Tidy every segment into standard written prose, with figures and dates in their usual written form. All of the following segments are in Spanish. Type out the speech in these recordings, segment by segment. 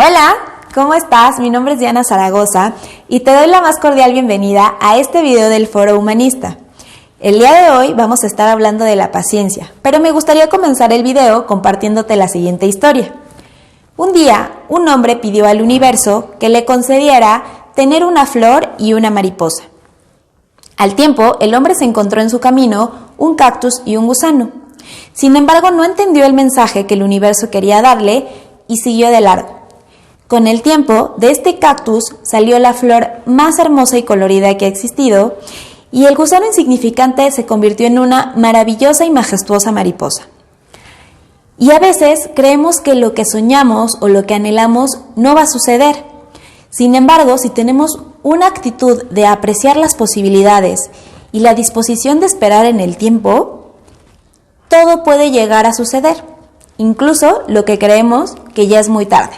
Hola, ¿cómo estás? Mi nombre es Diana Zaragoza y te doy la más cordial bienvenida a este video del Foro Humanista. El día de hoy vamos a estar hablando de la paciencia, pero me gustaría comenzar el video compartiéndote la siguiente historia. Un día, un hombre pidió al universo que le concediera tener una flor y una mariposa. Al tiempo, el hombre se encontró en su camino un cactus y un gusano. Sin embargo, no entendió el mensaje que el universo quería darle y siguió de largo. Con el tiempo, de este cactus salió la flor más hermosa y colorida que ha existido, y el gusano insignificante se convirtió en una maravillosa y majestuosa mariposa. Y a veces creemos que lo que soñamos o lo que anhelamos no va a suceder. Sin embargo, si tenemos una actitud de apreciar las posibilidades y la disposición de esperar en el tiempo, todo puede llegar a suceder, incluso lo que creemos que ya es muy tarde.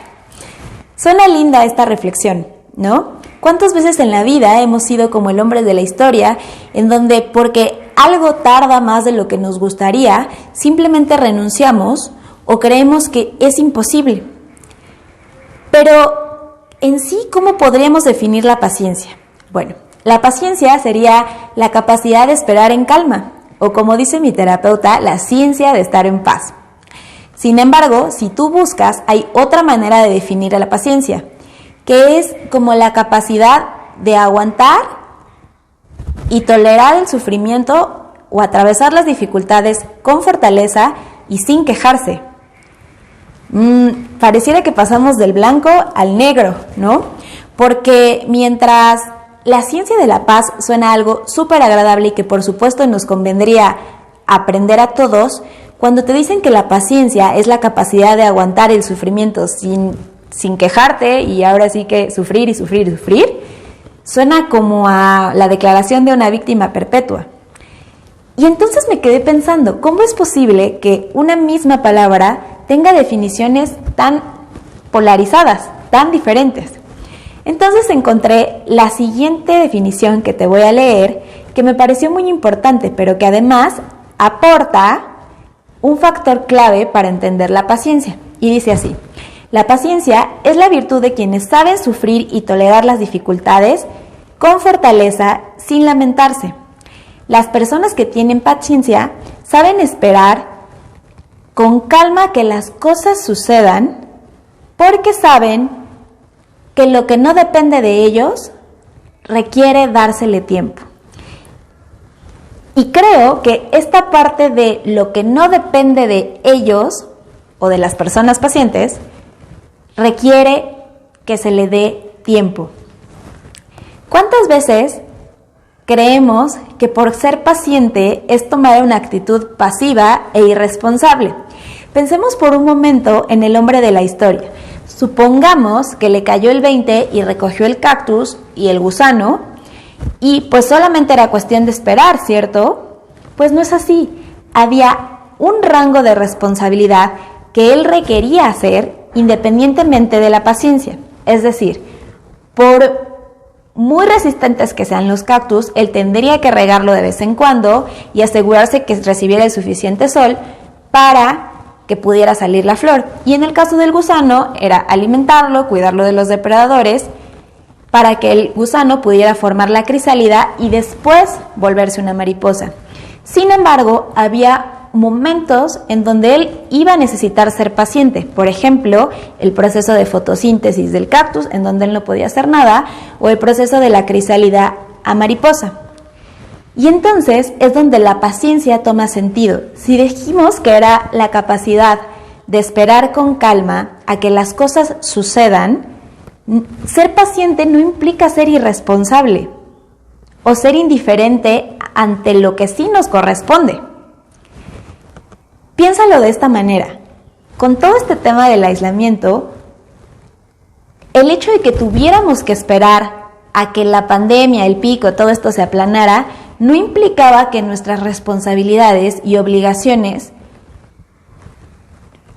Suena linda esta reflexión, ¿no? ¿Cuántas veces en la vida hemos sido como el hombre de la historia, en donde porque algo tarda más de lo que nos gustaría, simplemente renunciamos o creemos que es imposible? Pero en sí, ¿cómo podríamos definir la paciencia? Bueno, la paciencia sería la capacidad de esperar en calma, o como dice mi terapeuta, la ciencia de estar en paz. Sin embargo, si tú buscas, hay otra manera de definir a la paciencia, que es como la capacidad de aguantar y tolerar el sufrimiento o atravesar las dificultades con fortaleza y sin quejarse. Pareciera que pasamos del blanco al negro, ¿no? Porque mientras la ciencia de la paz suena algo súper agradable y que por supuesto nos convendría aprender a todos, cuando te dicen que la paciencia es la capacidad de aguantar el sufrimiento sin quejarte y ahora sí que sufrir y sufrir y sufrir, suena como a la declaración de una víctima perpetua. Y entonces me quedé pensando, ¿cómo es posible que una misma palabra tenga definiciones tan polarizadas, tan diferentes? Entonces encontré la siguiente definición que te voy a leer, que me pareció muy importante, pero que además aporta un factor clave para entender la paciencia. Y dice así: la paciencia es la virtud de quienes saben sufrir y tolerar las dificultades con fortaleza sin lamentarse. Las personas que tienen paciencia saben esperar con calma que las cosas sucedan porque saben que lo que no depende de ellos requiere dársele tiempo. Y creo que esta parte de lo que no depende de ellos o de las personas pacientes requiere que se le dé tiempo. ¿Cuántas veces creemos que por ser paciente es tomar una actitud pasiva e irresponsable? Pensemos por un momento en el hombre de la historia. Supongamos que le cayó el 20 y recogió el cactus y el gusano, y pues solamente era cuestión de esperar, ¿cierto? Pues no es así. Había un rango de responsabilidad que él requería hacer independientemente de la paciencia. Es decir, por muy resistentes que sean los cactus, él tendría que regarlo de vez en cuando y asegurarse que recibiera el suficiente sol para que pudiera salir la flor. Y en el caso del gusano, era alimentarlo, cuidarlo de los depredadores, para que el gusano pudiera formar la crisálida y después volverse una mariposa. Sin embargo, había momentos en donde él iba a necesitar ser paciente. Por ejemplo, el proceso de fotosíntesis del cactus, en donde él no podía hacer nada, o el proceso de la crisálida a mariposa. Y entonces es donde la paciencia toma sentido. Si dijimos que era la capacidad de esperar con calma a que las cosas sucedan, ser paciente no implica ser irresponsable o ser indiferente ante lo que sí nos corresponde. Piénsalo de esta manera. Con todo este tema del aislamiento, el hecho de que tuviéramos que esperar a que la pandemia, el pico, todo esto se aplanara, no implicaba que nuestras responsabilidades y obligaciones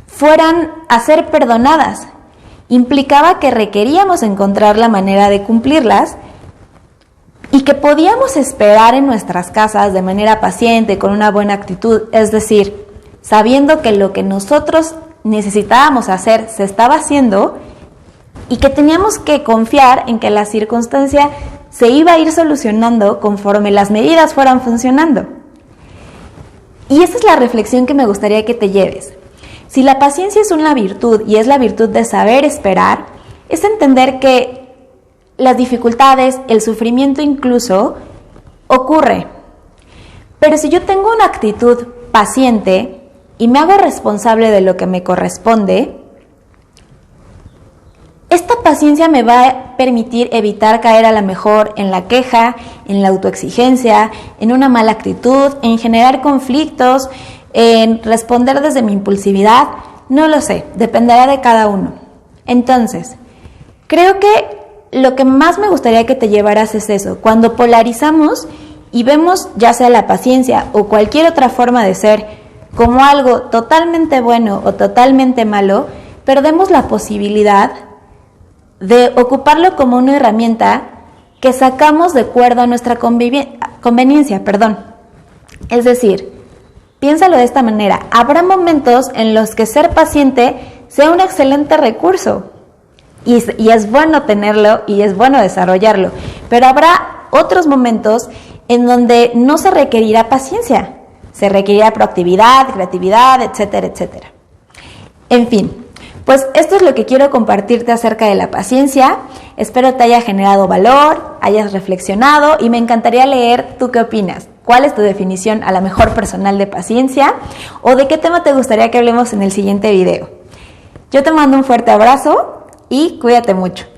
fueran a ser perdonadas. Implicaba que requeríamos encontrar la manera de cumplirlas y que podíamos esperar en nuestras casas de manera paciente, con una buena actitud, es decir, sabiendo que lo que nosotros necesitábamos hacer se estaba haciendo y que teníamos que confiar en que la circunstancia se iba a ir solucionando conforme las medidas fueran funcionando. Y esa es la reflexión que me gustaría que te lleves. Si la paciencia es una virtud y es la virtud de saber esperar, es entender que las dificultades, el sufrimiento incluso, ocurre. Pero si yo tengo una actitud paciente y me hago responsable de lo que me corresponde, esta paciencia me va a permitir evitar caer a lo mejor en la queja, en la autoexigencia, en una mala actitud, en generar conflictos, en responder desde mi impulsividad. No lo sé, dependerá de cada uno. Entonces, creo que lo que más me gustaría que te llevaras es eso. Cuando polarizamos y vemos ya sea la paciencia o cualquier otra forma de ser como algo totalmente bueno o totalmente malo, perdemos la posibilidad de ocuparlo como una herramienta que sacamos de acuerdo a nuestra conveniencia. Es decir, piénsalo de esta manera, habrá momentos en los que ser paciente sea un excelente recurso y es bueno tenerlo y es bueno desarrollarlo, pero habrá otros momentos en donde no se requerirá paciencia, se requerirá proactividad, creatividad, etcétera, etcétera. En fin. Pues esto es lo que quiero compartirte acerca de la paciencia. Espero te haya generado valor, hayas reflexionado y me encantaría leer tú qué opinas. ¿Cuál es tu definición a la mejor personal de paciencia? ¿O de qué tema te gustaría que hablemos en el siguiente video? Yo te mando un fuerte abrazo y cuídate mucho.